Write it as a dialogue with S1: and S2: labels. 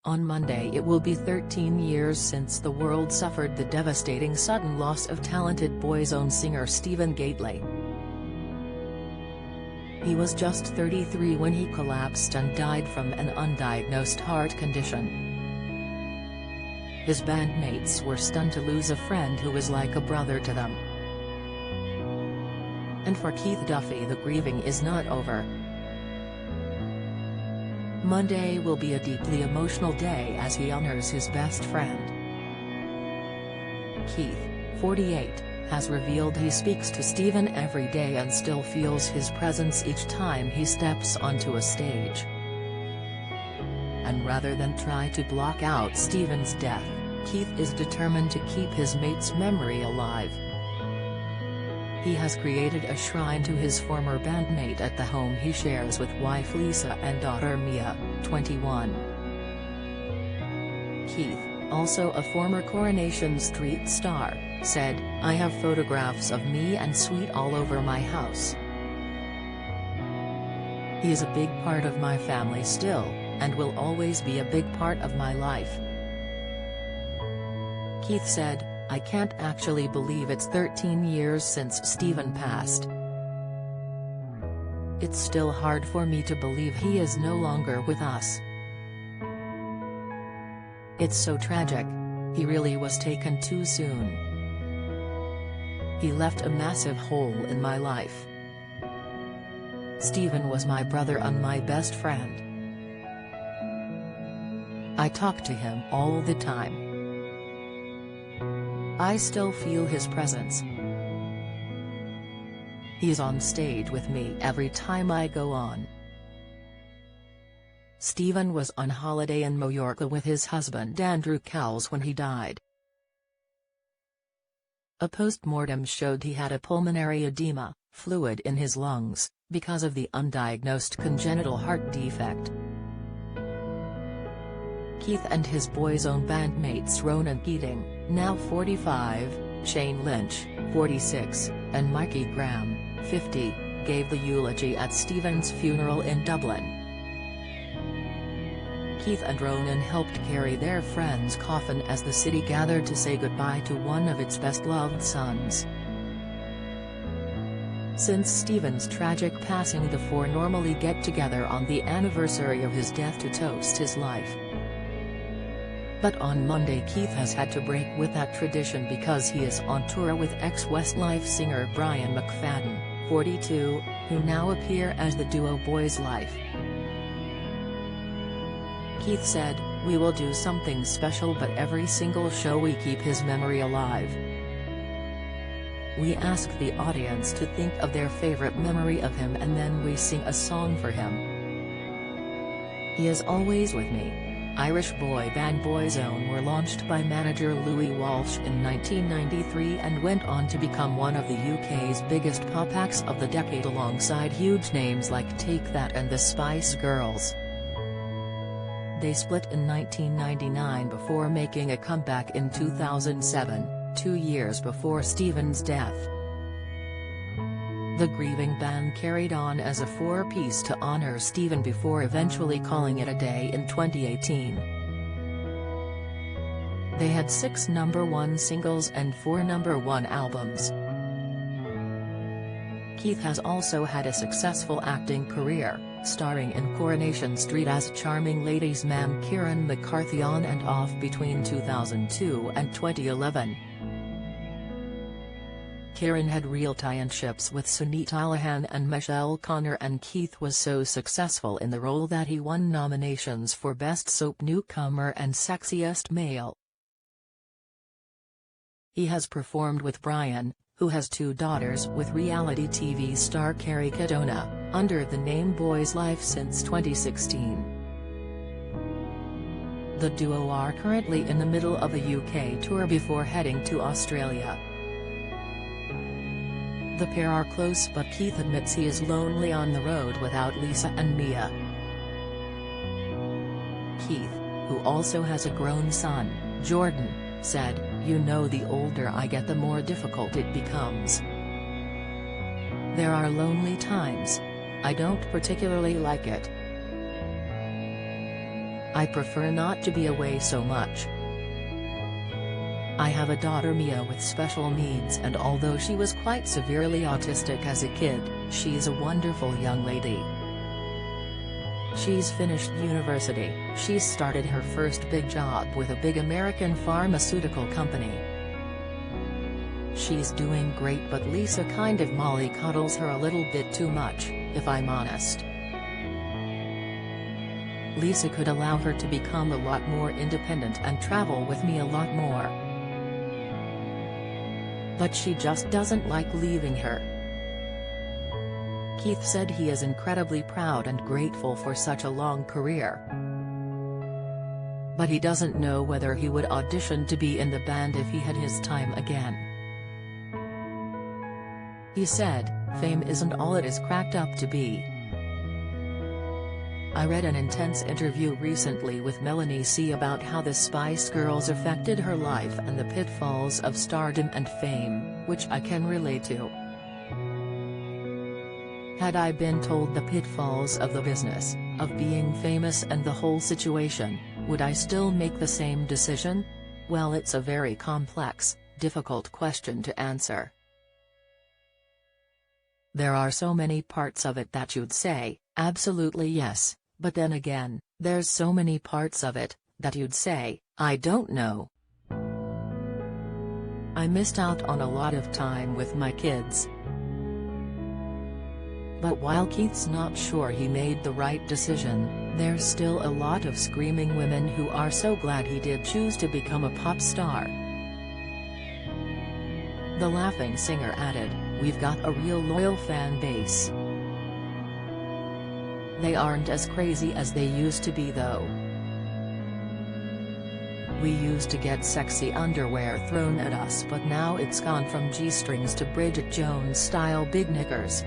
S1: On Monday it will be 13 years since the world suffered the devastating sudden loss of talented Boyzone singer Stephen Gately. He was just 33 when he collapsed and died from an undiagnosed heart condition. His bandmates were stunned to lose a friend who was like a brother to them. And for Keith Duffy, the grieving is not over. Monday will be a deeply emotional day as he honors his best friend. Keith, 48, has revealed he speaks to Stephen every day and still feels his presence each time he steps onto a stage. And rather than try to block out Stephen's death, Keith is determined to keep his mate's memory alive. He has created a shrine to his former bandmate at the home he shares with wife Lisa and daughter Mia, 21. Keith, also a former Coronation Street star, said, "I have photographs of me and Sweet all over my house. He is a big part of my family still, and will always be a big part of my life." Keith said, "I can't actually believe it's 13 years since Stephen passed. It's still hard for me to believe he is no longer with us. It's so tragic. He really was taken too soon. He left a massive hole in my life. Stephen was my brother and my best friend. I talk to him all the time. I still feel his presence. He's on stage with me every time I go on." Stephen was on holiday in Mallorca with his husband Andrew Cowles when he died. A post-mortem showed he had a pulmonary edema, fluid in his lungs, because of the undiagnosed congenital heart defect. Keith and his Boyzone bandmates Ronan Keating, now 45, Shane Lynch, 46, and Mikey Graham, 50, gave the eulogy at Stephen's funeral in Dublin. Keith and Ronan helped carry their friend's coffin as the city gathered to say goodbye to one of its best-loved sons. Since Stephen's tragic passing, the four normally get together on the anniversary of his death to toast his life. But on Monday Keith has had to break with that tradition because he is on tour with ex-Westlife singer Brian McFadden, 42, who now appear as the duo Boys Life. Keith said, "We will do something special, but every single show we keep his memory alive. We ask the audience to think of their favorite memory of him and then we sing a song for him. He is always with me." Irish boy band Boyzone were launched by manager Louis Walsh in 1993 and went on to become one of the UK's biggest pop acts of the decade alongside huge names like Take That and the Spice Girls. They split in 1999 before making a comeback in 2007, 2 years before Stephen's death. The grieving band carried on as a four-piece to honor Stephen before eventually calling it a day in 2018. They had 6 #1 singles and 4 #1 albums. Keith has also had a successful acting career, starring in Coronation Street as charming ladies' man Kieran McCarthy on and off between 2002 and 2011. Kieran had real tie-in-ships with Sunita Alahan and Michelle Connor, and Keith was so successful in the role that he won nominations for Best Soap Newcomer and Sexiest Male. He has performed with Brian, who has 2 daughters, with reality TV star Kerry Katona, under the name Boys Life since 2016. The duo are currently in the middle of a UK tour before heading to Australia. The pair are close, but Keith admits he is lonely on the road without Lisa and Mia. Keith, who also has a grown son, Jordan, said, "You know, the older I get the more difficult it becomes. There are lonely times. I don't particularly like it. I prefer not to be away so much. I have a daughter Mia with special needs, and although she was quite severely autistic as a kid, she's a wonderful young lady. She's finished university, she's started her first big job with a big American pharmaceutical company. She's doing great, but Lisa kind of mollycoddles her a little bit too much, if I'm honest. Lisa could allow her to become a lot more independent and travel with me a lot more. But she just doesn't like leaving her. Keith said he is incredibly proud and grateful for such a long career. But he doesn't know whether he would audition to be in the band if he had his time again. He said, "Fame isn't all it is cracked up to be." I read an intense interview recently with Melanie C about how the Spice Girls affected her life and the pitfalls of stardom and fame, which I can relate to. Had I been told the pitfalls of the business, of being famous and the whole situation, would I still make the same decision? Well, it's a very complex, difficult question to answer. There are so many parts of it that you'd say, absolutely yes. But then again, there's so many parts of it that you'd say, I don't know. I missed out on a lot of time with my kids. But while Keith's not sure he made the right decision, there's still a lot of screaming women who are so glad he did choose to become a pop star. The laughing singer added, "We've got a real loyal fan base. They aren't as crazy as they used to be though. We used to get sexy underwear thrown at us, but now it's gone from G-strings to Bridget Jones-style big knickers."